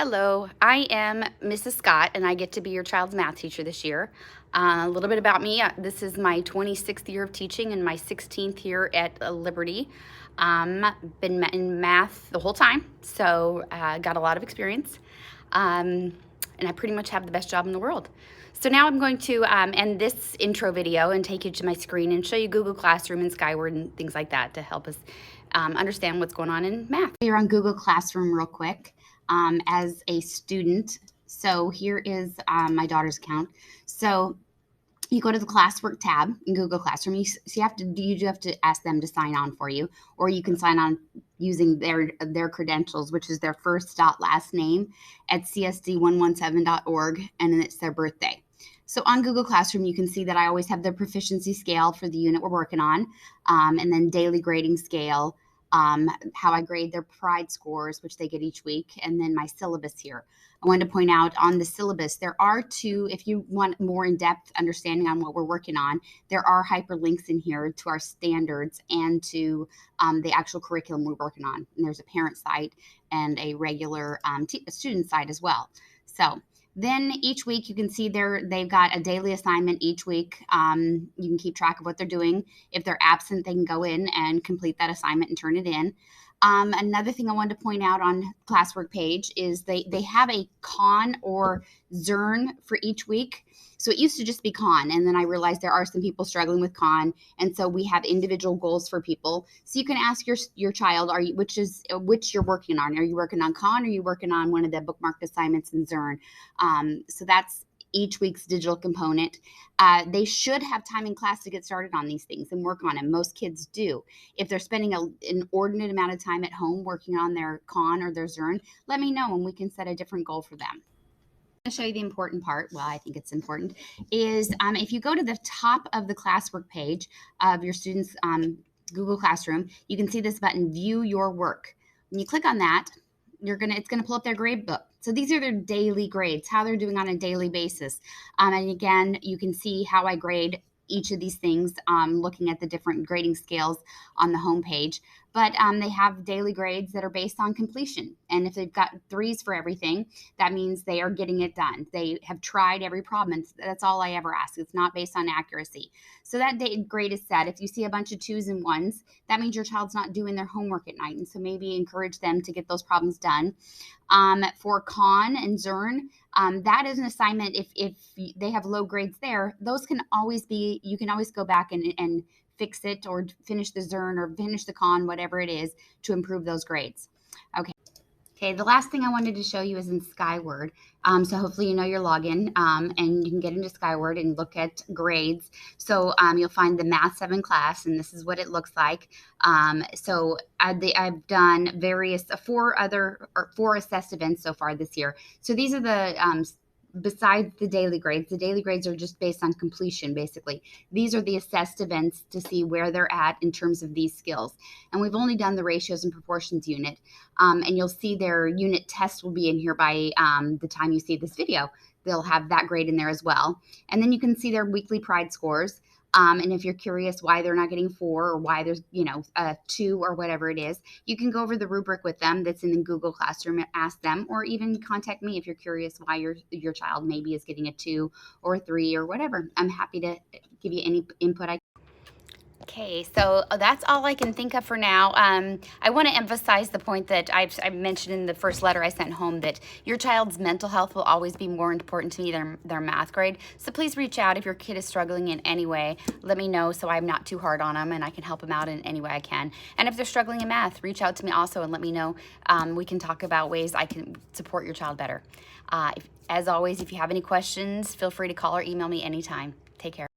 Hello, I am Mrs. Scott, and I get to be your child's math teacher this year. A little bit about me. This is my 26th year of teaching and my 16th year at Liberty. Been in math the whole time, so got a lot of experience. And I pretty much have the best job in the world. So now I'm going to end this intro video and take you to my screen and show you Google Classroom and Skyward and things like that to help us understand what's going on in math. You're on Google Classroom real quick. As a student. So here is my daughter's account. So you go to the classwork tab in Google Classroom. You do have to ask them to sign on for you, or you can sign on using their credentials, which is their first dot last name at csd117.org, and then it's their birthday. So on Google Classroom, you can see that I always have the proficiency scale for the unit we're working on, and then daily grading scale, how I grade their pride scores, which they get each week, and then my syllabus here. I wanted to point out on the syllabus, there are two, if you want more in-depth understanding on what we're working on, there are hyperlinks in here to our standards and to the actual curriculum we're working on. And there's a parent site and a regular student site as well. So then each week you can see they've got a daily assignment each week. You can keep track of what they're doing. If they're absent, they can go in and complete that assignment and turn it in. Another thing I wanted to point out on classwork page is they have a con or Zern for each week. So it used to just be con, and then I realized there are some people struggling with con, and so we have individual goals for people. So you can ask your child, which you're working on. Are you working on con, or are you working on one of the bookmarked assignments in Zern? So that's each week's digital component. They should have time in class to get started on these things and work on them. Most kids do. If they're spending an inordinate amount of time at home working on their con or their Zern, let me know and we can set a different goal for them. To show you the important part, well, I think it's important, is if you go to the top of the classwork page of your students' Google Classroom, you can see this button, View Your Work. When you click on that, it's gonna pull up their grade book. So these are their daily grades, how they're doing on a daily basis. And again, you can see how I grade each of these things, looking at the different grading scales on the home page. But they have daily grades that are based on completion. And if they've got 3s for everything, that means they are getting it done. They have tried every problem, and that's all I ever ask. It's not based on accuracy. So that grade is set. If you see a bunch of 2s and 1s, that means your child's not doing their homework at night. And so maybe encourage them to get those problems done. For con and Zern, that is an assignment. If they have low grades there, those can always be, you can always go back and fix it or finish the Zern or finish the con, whatever it is, to improve those grades. Okay, the last thing I wanted to show you is in Skyward. So hopefully you know your login, and you can get into Skyward and look at grades. So you'll find the Math 7 class, and this is what it looks like. So I've done various four assessed events so far this year. So these are the besides the daily grades are just based on completion, basically. These are the assessed events to see where they're at in terms of these skills. And we've only done the ratios and proportions unit. And you'll see their unit test will be in here by the time you see this video. They'll have that grade in there as well. And then you can see their weekly pride scores. And if you're curious why they're not getting 4 or why there's, a 2 or whatever it is, you can go over the rubric with them that's in the Google Classroom and ask them, or even contact me if you're curious why your child maybe is getting a 2 or a 3 or whatever. I'm happy to give you any input I can. Okay, so that's all I can think of for now. I want to emphasize the point that I mentioned in the first letter I sent home, that your child's mental health will always be more important to me than their math grade. So please reach out if your kid is struggling in any way. Let me know so I'm not too hard on them and I can help them out in any way I can. And if they're struggling in math, reach out to me also and let me know. We can talk about ways I can support your child better. As always, if you have any questions, feel free to call or email me anytime. Take care.